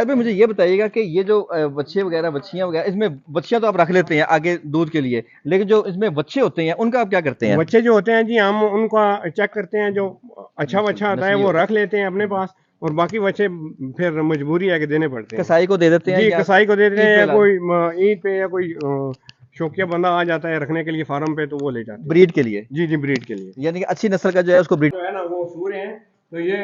भाई मुझे ये बताइएगा कि ये जो बच्चे वगैरह बच्चियां वगैरह, इसमें बच्चियां तो आप रख लेते हैं आगे दूध के लिए, लेकिन जो इसमें बच्चे होते हैं उनका आप क्या करते हैं? बच्चे जो होते हैं जी हम उनका चेक करते हैं, जो अच्छा बच्चा होता है नस्ली वो होता रख लेते हैं अपने पास, और बाकी बच्चे फिर मजबूरी है कि देने पड़ते है, हैं। कसाई को दे देते हैं जी या कसाई को दे देते ईद हैं, पे या ला कोई ईद पे, या कोई शौकिया बंदा आ जाता है रखने के लिए फार्म पे, तो वो ले जाते हैं। ब्रीड के लिए, जी जी ब्रीड के लिए। यानी कि अच्छी नस्ल का जो है उसको ब्रीड। जो है ना वो सूर हैं, तो ये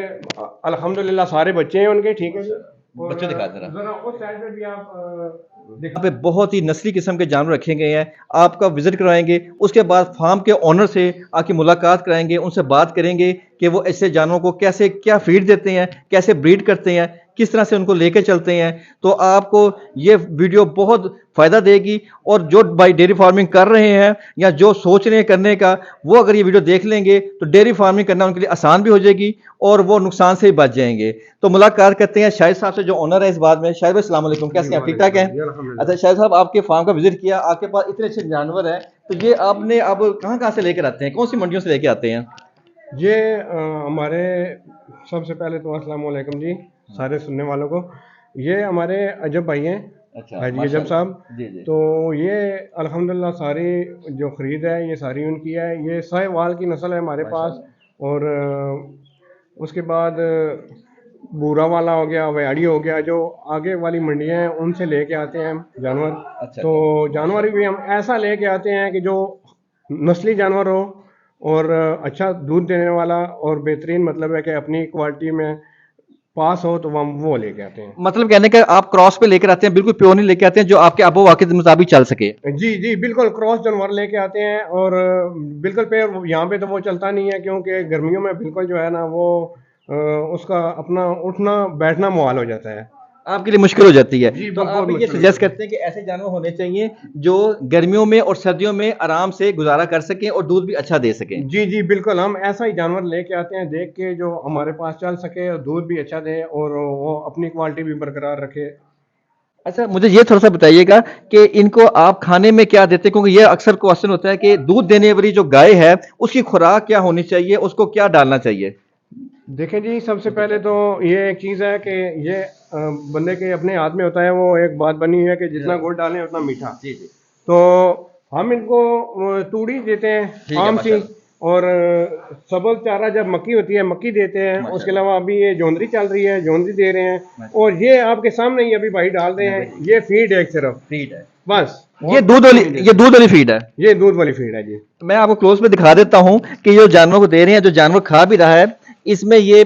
अल्हम्दुलिल्लाह सारे बच्चे हैं उनके, ठीक है जी। और बच्चे दिखा जरा। जरा उस साइड पे भी आप यहाँ पे बहुत ही नस्ली किस्म के जानवर रखे गए हैं। आपका विजिट कराएंगे, उसके बाद फार्म के ओनर से आके मुलाकात कराएंगे, उनसे बात करेंगे कि वो ऐसे जानवरों को कैसे क्या फीड देते हैं, कैसे ब्रीड करते हैं, किस तरह से उनको लेके चलते हैं। तो आपको ये वीडियो बहुत फायदा देगी, और जो भाई डेयरी फार्मिंग कर रहे हैं या जो सोच रहे हैं करने का, वो अगर ये वीडियो देख लेंगे तो डेयरी फार्मिंग करना उनके लिए आसान भी हो जाएगी और वो नुकसान से भी बच जाएंगे। तो मुलाकात करते हैं शाहिद साहब से जो ओनर है इस बात में। शाहिद भाई अस्सलाम वालेकुम, कैसे हैं आप? ठीक ठाक हैं? अच्छा शाहिद साहब, आपके फार्म का विजिट किया, आपके पास इतने अच्छे जानवर हैं, तो ये आपने अब कहाँ कहाँ से लेकर आते हैं, कौन सी मंडियों से लेकर आते हैं? ये हमारे, सबसे पहले तो अस्सलाम वालेकुम जी सारे सुनने वालों को। ये हमारे अजब भाई हैं, अच्छा, हाजी अजब माशाल्लाह। साहब। जी जी। तो ये अल्हम्दुलिल्लाह सारी जो ख़रीद है ये सारी उनकी है। ये साहिवाल की नस्ल है हमारे पास। और उसके बाद बूरा वाला हो गया, वयाड़ी हो गया, जो आगे वाली मंडियाँ हैं उनसे लेके आते हैं हम जानवर। अच्छा तो अच्छा। जानवर भी हम ऐसा लेके आते हैं कि जो नस्ली जानवर हो, और अच्छा दूध देने वाला, और बेहतरीन मतलब है कि अपनी क्वालिटी में पास हो, तो हम वो लेके आते हैं। मतलब कहने का आप क्रॉस पे लेकर आते हैं, बिल्कुल प्योर नहीं लेके आते हैं जो आपके आबो हवा के मुताबिक चल सके। जी जी बिल्कुल क्रॉस जानवर लेके आते हैं। और बिल्कुल पे यहाँ पे तो वो चलता नहीं है, क्योंकि गर्मियों में बिल्कुल जो है ना वो उसका अपना उठना बैठना मुहाल हो जाता है। आपके लिए मुश्किल हो जाती है। जी तो बहुत आप ये मुश्किल हो सजेस्ट जाता है। करते हैं कि ऐसे जानवर होने चाहिए जो गर्मियों में और सर्दियों में आराम से गुजारा कर सकें और दूध भी अच्छा दे सकें। जी जी बिल्कुल हम ऐसा ही जानवर लेके आते हैं देख के, जो हमारे पास चल सके और दूध भी अच्छा दे, और वो अपनी क्वालिटी भी बरकरार रखे। अच्छा, मुझे ये थोड़ा सा बताइएगा कि इनको आप खाने में क्या देते हैं, क्योंकि ये अक्सर क्वेश्चन होता है कि दूध देने वाली जो गाय है उसकी खुराक क्या होनी चाहिए, उसको क्या डालना चाहिए? देखें जी, सबसे पहले तो ये एक चीज़ है कि ये बंदे के अपने हाथ में होता है। वो एक बात बनी हुई है कि जितना गुड़ डालें उतना मीठा। जी जी। तो हम इनको तूड़ी देते हैं ठीक है आम सी, माशाल्लाह। और सबल चारा जब मक्की होती है मक्की देते हैं। उसके माशाल्लाह। अलावा अभी ये जोंदरी चल रही है, जोंदरी दे रहे हैं। माशाल्लाह। और ये आपके सामने ही अभी भाई डाल रहे हैं, ये फीड है एक सिर्फ, फीड है। बस। ये और दूध कुछ वाली, नहीं ये देते। दूध वाली फीड है। ये दूध वाली फीड है जी। मैं आपको क्लोज पे दिखा देता हूं कि जो जानवर को दे रहे हैं, जो जानवर खा भी रहा है, इसमें ये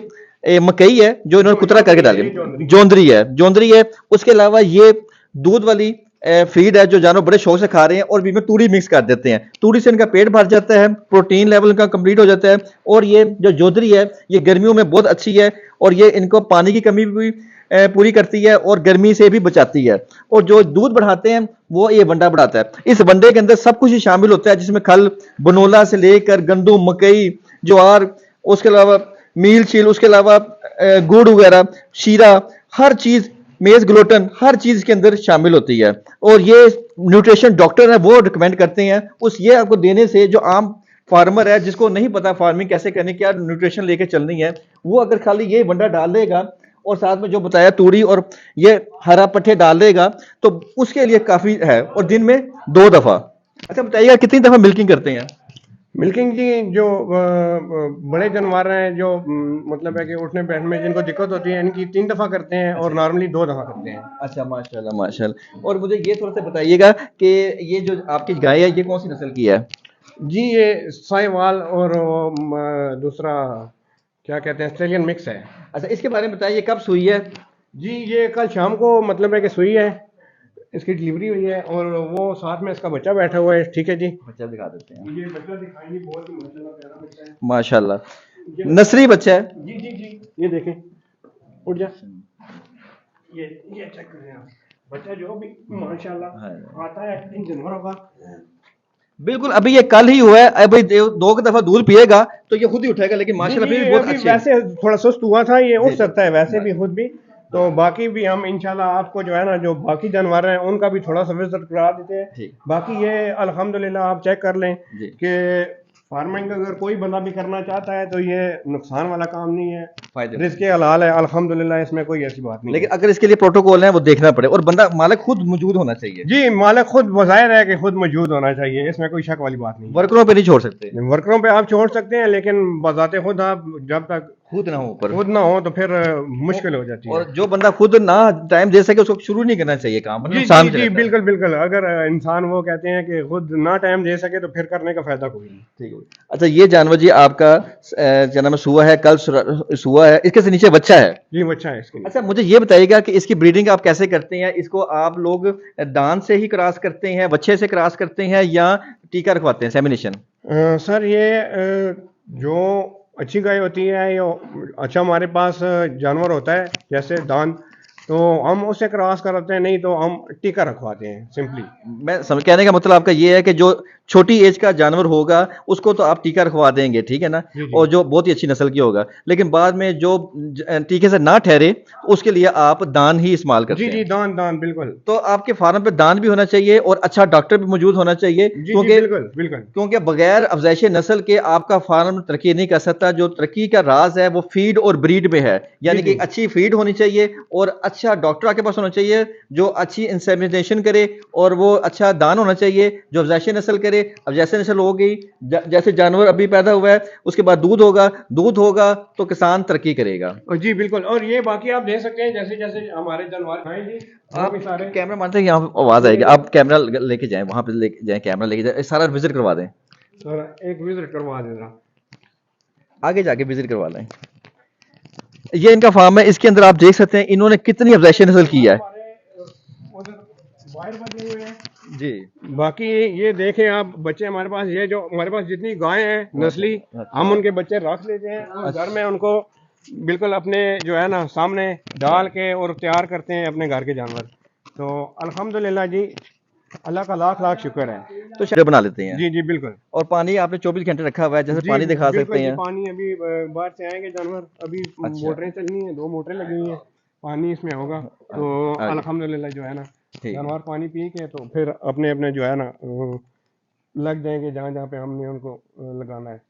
मकई है जो इन्होंने कुतरा करके डाली, जोंदरी है। उसके अलावा ये दूध वाली फीड है जो जानवर बड़े शौक से खा रहे हैं, और बीच में तूड़ी मिक्स कर देते हैं। तूड़ी से इनका पेट भर जाता है, प्रोटीन लेवल इनका कंप्लीट हो जाता है। और ये जो जोंदरी है ये गर्मियों में बहुत अच्छी है, और ये इनको पानी की कमी भी पूरी करती है और गर्मी से भी बचाती है। और जो दूध बढ़ाते हैं वो ये वंडा बढ़ाता है। इस वंडे के अंदर सब कुछ ही शामिल होता है, जिसमें खल बनोला से लेकर गंदुम, मकई, ज्वार, उसके अलावा मील शील, उसके अलावा गुड़ वगैरह, शीरा, हर चीज, मेज ग्लूटेन, हर चीज के अंदर शामिल होती है। और ये न्यूट्रिशन डॉक्टर है वो रिकमेंड करते हैं। उस ये आपको देने से जो आम फार्मर है जिसको नहीं पता फार्मिंग कैसे करनी, क्या न्यूट्रिशन लेके चलनी है, वो अगर खाली ये वंडा डाल देगा और साथ में जो बताया तूड़ी और ये हरा पट्टे डाल देगा तो उसके लिए काफी है। और दिन में 2 दफा। अच्छा बताइएगा कितनी दफा मिल्किंग करते हैं? मिल्किंग जी, जो बड़े जानवर हैं, जो मतलब है कि उठने बैठने में जिनको दिक्कत होती है, इनकी 3 दफ़ा करते हैं, और नॉर्मली 2 दफ़ा करते हैं। अच्छा माशाल्लाह माशाल्लाह। और मुझे ये थोड़ा सा बताइएगा कि ये जो आपकी गाय है ये कौन सी नस्ल की है? जी ये साहिवाल, और दूसरा क्या कहते हैं, ऑस्ट्रेलियन मिक्स है। अच्छा इसके बारे में बताइए, कब सुई है? जी ये कल शाम को मतलब है कि सुई है, इसकी डिलीवरी हुई है, और वो साथ में इसका बच्चा बैठा हुआ है, ठीक है जी। बच्चा दिखा देते हैं। ये बच्चा दिखाएंगे, बहुत ही माशाल्लाह प्यारा बच्चा है। माशाल्लाह ये नस्ली बच्चा है। जी जी जी, ये देखें, उठ जा। ये चेक करें आप, बच्चा जो भी माशाल्लाह आता है इन जानवरों का। बिल्कुल, अभी ये कल ही हुआ है, अभी 2 दफा दूध पिएगा तो ये खुद ही उठेगा, लेकिन जी माशाल्लाह जी फिर भी ये बहुत अभी अच्छे हैं। वैसे थोड़ा सुस्त हुआ था, ये उठ जी जी। सकता है वैसे भी खुद भी। तो बाकी भी हम इंशाल्लाह आपको जो है ना, जो बाकी जानवर हैं उनका भी थोड़ा सा विजिट करा देते हैं। ठीक। बाकी ये अल्हम्दुलिल्लाह आप चेक कर लें जी। कि फार्मिंग अगर कोई बंदा भी करना चाहता है तो ये नुकसान वाला काम नहीं है, फायदे रिस्क हलाल है अल्हम्दुलिल्लाह, इसमें कोई ऐसी बात नहीं लेकिन अगर इसके लिए प्रोटोकॉल है वो देखना पड़े और बंदा मालिक खुद मौजूद होना चाहिए। है। जी, मालिक खुद बाज़ाहिर है कि खुद मौजूद होना चाहिए, इसमें कोई शक वाली बात नहीं वर्करों पे नहीं छोड़ सकते, है। वर्करों पे आप छोड़ सकते हैं, लेकिन बजाते खुद आप जब तक खुद ना हो ऊपर। खुद ना हो तो फिर मुश्किल हो जाती है। और जो बंदा खुद ना टाइम दे सके उसको शुरू नहीं करना चाहिए काम, वरना जी नुकसान जी भी जी, रहता है। बिल्कुल बिल्कुल, अगर इंसान वो कहते हैं कि खुद ना टाइम दे सके तो फिर करने का फायदा कोई नहीं। ठीक है। अच्छा ये जानवर जी आपका क्या नाम है, सुआ है, कल सुआ है, इसके से नीचे बच्चा है। जी, बच्चा है इसके लिए। अच्छा मुझे ये बताइएगा कि इसकी ब्रीडिंग आप कैसे करते हैं? इसको आप लोग दान से ही क्रॉस करते हैं, बच्चे से क्रॉस करते हैं या टीका रखवाते हैं, सेमिनेशन? सर ये जो अच्छी गाय होती है, ये अच्छा हमारे पास जानवर होता है जैसे दान, तो हम उसे क्रॉस कराते हैं, नहीं तो हम टीका रखवाते हैं सिंपली। मैं समझ, कहने का मतलब आपका ये है कि जो छोटी एज का जानवर होगा उसको तो आप टीका रखवा देंगे, ठीक है ना, जी, जी। और जो बहुत ही अच्छी नस्ल की होगा, लेकिन बाद में जो टीके से ना ठहरे उसके लिए आप दान ही इस्तेमाल करते जी हैं। जी, दान दान बिल्कुल। तो आपके फार्म पे दान भी होना चाहिए और अच्छा डॉक्टर भी मौजूद होना चाहिए, जी जी, क्योंकि बिल्कुल बिल्कुल। क्योंकि बगैर अफजाइश नस्ल के आपका फार्म तरक्की नहीं कर सकता। जो तरक्की का राज है वो फीड और ब्रीड में है, यानी जी, कि जी। अच्छी फीड होनी चाहिए और अच्छा डॉक्टर आपके पास होना चाहिए जो अच्छी इंसेमिनेशन करे, और वो अच्छा दान होना चाहिए जो अफजाइश नस्ल करे। अफजाइश नस्ल हो गई, जैसे जानवर अभी पैदा हुआ है उसके बाद दूध होगा, दूध होगा तो किसान तरक्की करेगा। जी बिल्कुल, और ये बाकी आप देख सकते हैं जैसे जैसे हमारे जानवर हैं जी, आप भी सारे। कैमरा मानते हैं यहाँ आवाज आएगी, आप कैमरा लेके जाएं, वहां पे लेके जाएं, कैमरा लेके जाएं, सारा विजिट करवा दें, सर एक विजिट करवा देना। आगे जाके विजिट करवा लें। ये इनका फार्म है, इसके अंदर आप देख सकते हैं इन्होंने कितनी अफजाइश नस्ल की है। हमारे उधर बाहर बने हुए हैं जी बाकी, ये देखें आप बच्चे हमारे पास, ये जो हमारे पास जितनी गायें हैं नस्ली, हम उनके बच्चे रख लेते हैं और घर में उनको बिल्कुल अपने जो है ना सामने डाल के और तैयार करते हैं अपने घर के जानवर। तो अल्हम्दुलिल्लाह जी, अल्लाह का लाख लाख शुक्र है। तो शहर बना लेते हैं। जी जी बिल्कुल। और पानी आपने 24 घंटे रखा हुआ है, जैसे जी पानी दिखा बिल्कुल सकते जी, हैं। पानी अभी बाहर से आएंगे जानवर, अभी अच्छा। मोटरें चलनी है, 2 मोटरें लगी हुई हैं, पानी इसमें होगा तो आगे। अल्हम्दुलिल्लाह जो है ना ठीक। जानवर पानी पी के तो फिर अपने अपने जो है ना लग जाएंगे जहाँ जहाँ पे हमने उनको लगाना है।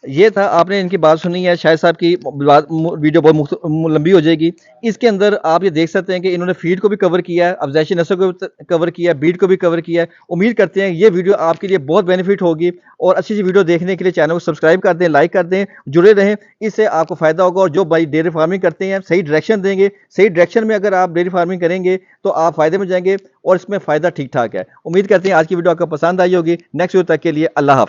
ये था, आपने इनकी बात सुनी है, शायद साहब की वीडियो बहुत लंबी हो जाएगी। इसके अंदर आप ये देख सकते हैं कि इन्होंने फीड को भी कवर किया है, अफजाइशी नस्ल को भी कवर किया है, बीट को भी कवर किया है। उम्मीद करते हैं ये वीडियो आपके लिए बहुत बेनिफिट होगी, और अच्छी अच्छी वीडियो देखने के लिए चैनल को सब्सक्राइब कर दें, लाइक कर दें, जुड़े रहें, इससे आपको फायदा होगा। और जो भाई डेयरी फार्मिंग करते हैं सही डायरेक्शन देंगे, सही डायरेक्शन में अगर आप डेयरी फार्मिंग करेंगे तो आप फायदे में जाएंगे और इसमें फायदा ठीक ठाक है। उम्मीद करते हैं आज की वीडियो आपको पसंद आई होगी। नेक्स्ट वीडियो तक के लिए अल्लाह हाफिज़।